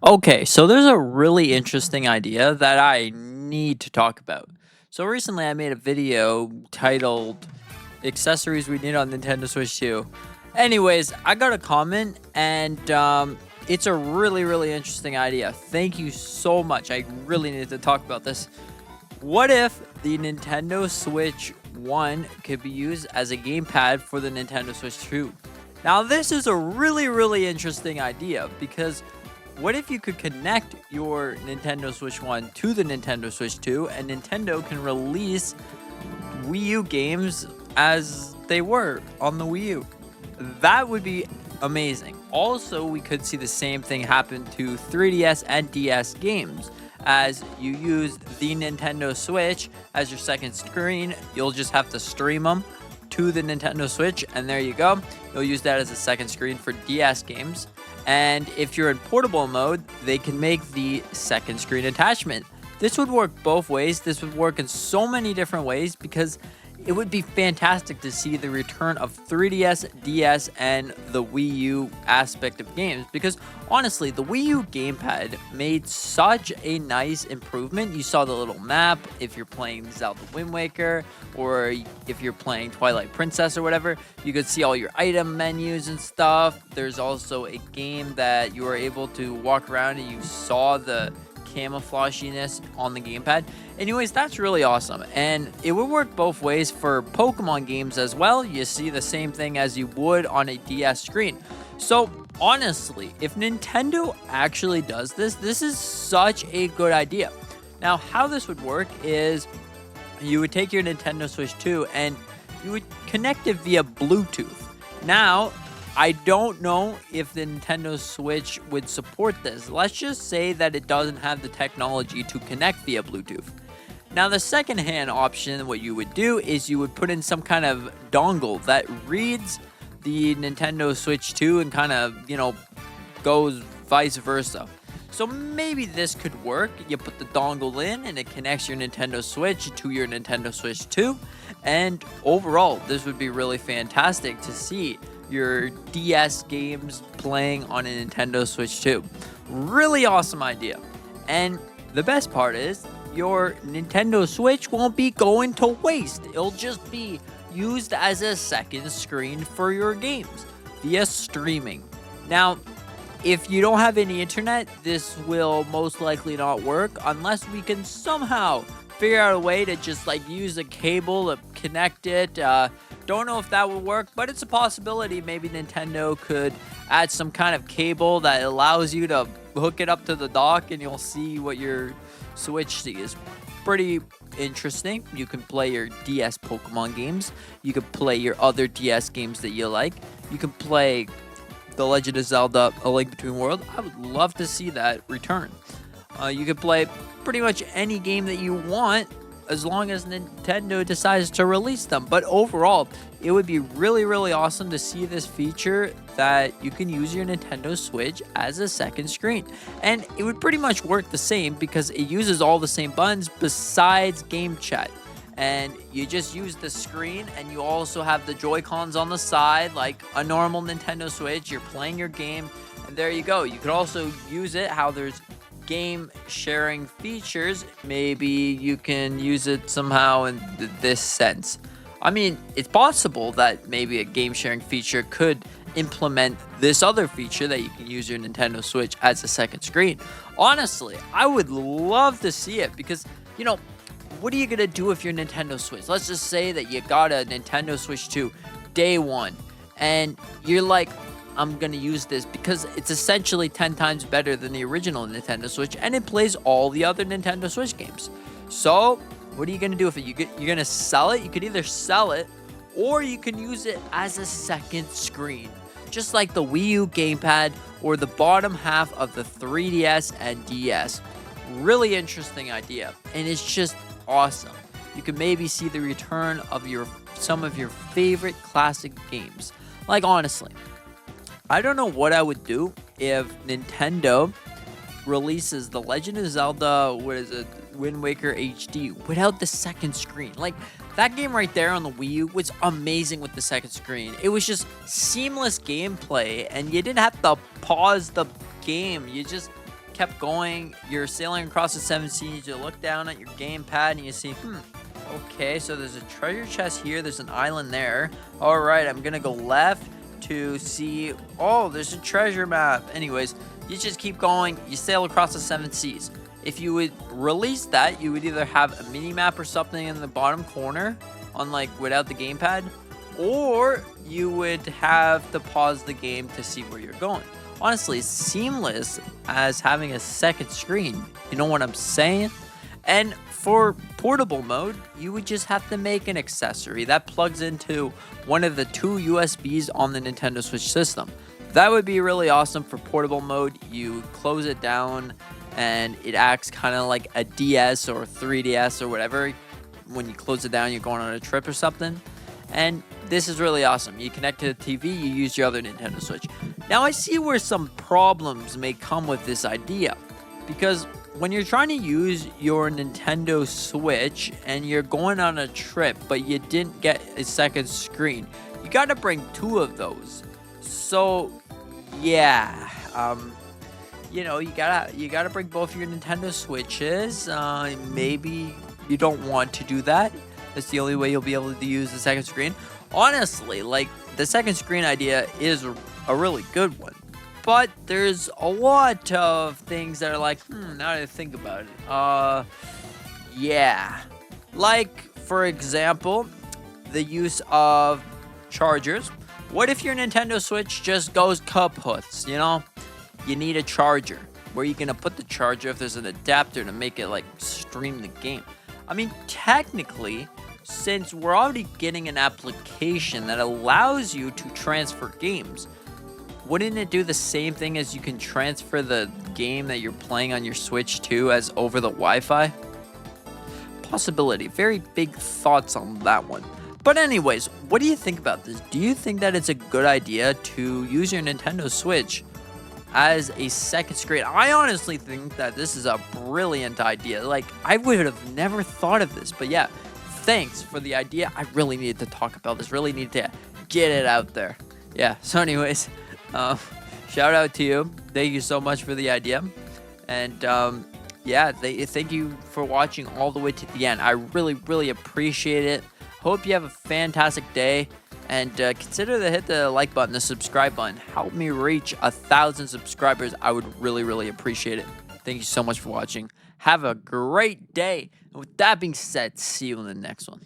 Okay, so there's a really interesting idea that I need to talk about. So recently I made a video titled Accessories We Need on Nintendo Switch 2. Anyways, I got a comment and it's a really interesting idea. Thank you so much. I really need to talk about this. What if the Nintendo Switch 1 could be used as a gamepad for the Nintendo Switch 2? Now, this is a really interesting idea because what if you could connect your Nintendo Switch 1 to the Nintendo Switch 2 and Nintendo can release Wii U games as they were on the Wii U? That would be amazing. Also, we could see the same thing happen to 3DS and DS games. As you use the Nintendo Switch as your second screen, you'll just have to stream them to the Nintendo Switch, and there you go. You'll use that as a second screen for DS games. And if you're in portable mode, they can make the second screen attachment. This would work both ways. This would work in so many different ways because it would be fantastic to see the return of 3DS, DS, and the Wii U aspect of games. Because honestly, the Wii U gamepad made such a nice improvement. You saw the little map if you're playing Zelda Wind Waker, or if you're playing Twilight Princess or whatever, you could see all your item menus and stuff. There's also a game that you were able to walk around and you saw the camouflaginess on the gamepad. Anyways, that's really awesome, and it would work both ways for Pokemon games as well. You see the same thing as you would on a DS screen. So honestly, if Nintendo actually does this, this is such a good idea. Now, how this would work is you would take your Nintendo Switch 2 and you would connect it via Bluetooth. Now, I don't know if the Nintendo Switch would support this. Let's just say that it doesn't have the technology to connect via Bluetooth. Now, the second-hand option, what you would do is you would put in some kind of dongle that reads the Nintendo Switch 2 and kind of, goes vice versa. So maybe this could work. You put the dongle in and it connects your Nintendo Switch to your Nintendo Switch 2. And overall, this would be really fantastic to see your DS games playing on a Nintendo Switch 2. Really awesome idea. And the best part is your Nintendo Switch won't be going to waste. It'll just be used as a second screen for your games via streaming. Now, if you don't have any internet, this will most likely not work unless we can somehow figure out a way to just use a cable to connect it. Don't know if that will work, but it's a possibility. Maybe Nintendo could add some kind of cable that allows you to hook it up to the dock and you'll see what your Switch sees. Pretty interesting. You can play your DS Pokemon games. You can play your other DS games that you like. You can play The Legend of Zelda: A Link Between Worlds. I would love to see that return. You can play pretty much any game that you want as long as Nintendo decides to release them. But overall, it would be really awesome to see this feature that you can use your Nintendo Switch as a second screen. And it would pretty much work the same because it uses all the same buttons besides game chat. And you just use the screen and you also have the Joy-Cons on the side like a normal Nintendo Switch. You're playing your game and there you go. You could also use it how there's game sharing features. Maybe you can use it somehow in this sense. I mean, it's possible that maybe a game sharing feature could implement this other feature that you can use your Nintendo Switch as a second screen. Honestly, I would love to see it because, what are you going to do if you're Nintendo Switch? Let's just say that you got a Nintendo Switch 2 day one and you're like, I'm going to use this because it's essentially 10 times better than the original Nintendo Switch and it plays all the other Nintendo Switch games. So, what are you going to do with it? You're going to sell it? You could either sell it or you can use it as a second screen. Just like the Wii U gamepad or the bottom half of the 3DS and DS. Really interesting idea. And it's just awesome. You can maybe see the return of some of your favorite classic games. Like, honestly, I don't know what I would do if Nintendo releases The Legend of Zelda, Wind Waker HD without the second screen. Like, that game right there on the Wii U was amazing with the second screen. It was just seamless gameplay, and you didn't have to pause the game. You just kept going. You're sailing across the seven seas. You look down at your gamepad and you see, okay, so there's a treasure chest here. There's an island there. All right, I'm gonna go left to see. Oh, there's a treasure map. Anyways, you just keep going. You sail across the seven seas. If you would release that, you would either have a mini map or something in the bottom corner on without the gamepad, or you would have to pause the game to see where you're going. Honestly, it's seamless as having a second screen. You know what I'm saying? And for portable mode, you would just have to make an accessory that plugs into one of the two USBs on the Nintendo Switch system. That would be really awesome for portable mode. You close it down and it acts kind of like a DS or 3DS or whatever. When you close it down, you're going on a trip or something. And this is really awesome. You connect to the TV, you use your other Nintendo Switch. Now I see where some problems may come with this idea, because when you're trying to use your Nintendo Switch and you're going on a trip, but you didn't get a second screen, you got to bring two of those. So yeah, you gotta bring both your Nintendo Switches. Maybe you don't want to do that. That's the only way you'll be able to use the second screen. Honestly, the second screen idea is a really good one, but there's a lot of things that are now that I think about it. Yeah. For example, the use of chargers. What if your Nintendo Switch just goes kaput, You need a charger. Where are you going to put the charger if there's an adapter to make it, stream the game? I mean, technically, since we're already getting an application that allows you to transfer games, wouldn't it do the same thing as you can transfer the game that you're playing on your Switch to as over the Wi-Fi? Possibility. Very big thoughts on that one. But anyways, what do you think about this? Do you think that it's a good idea to use your Nintendo Switch as a second screen? I honestly think that this is a brilliant idea. I would have never thought of this, but yeah, thanks for the idea. I really needed to talk about this, really need to get it out there. Yeah, so anyways, shout out to you. Thank you so much for the idea. And yeah, thank you for watching all the way to the end. I really, really appreciate it. Hope you have a fantastic day. And consider to hit the like button, the subscribe button. Help me reach 1,000 subscribers. I would really, really appreciate it. Thank you so much for watching. Have a great day. And with that being said, see you in the next one.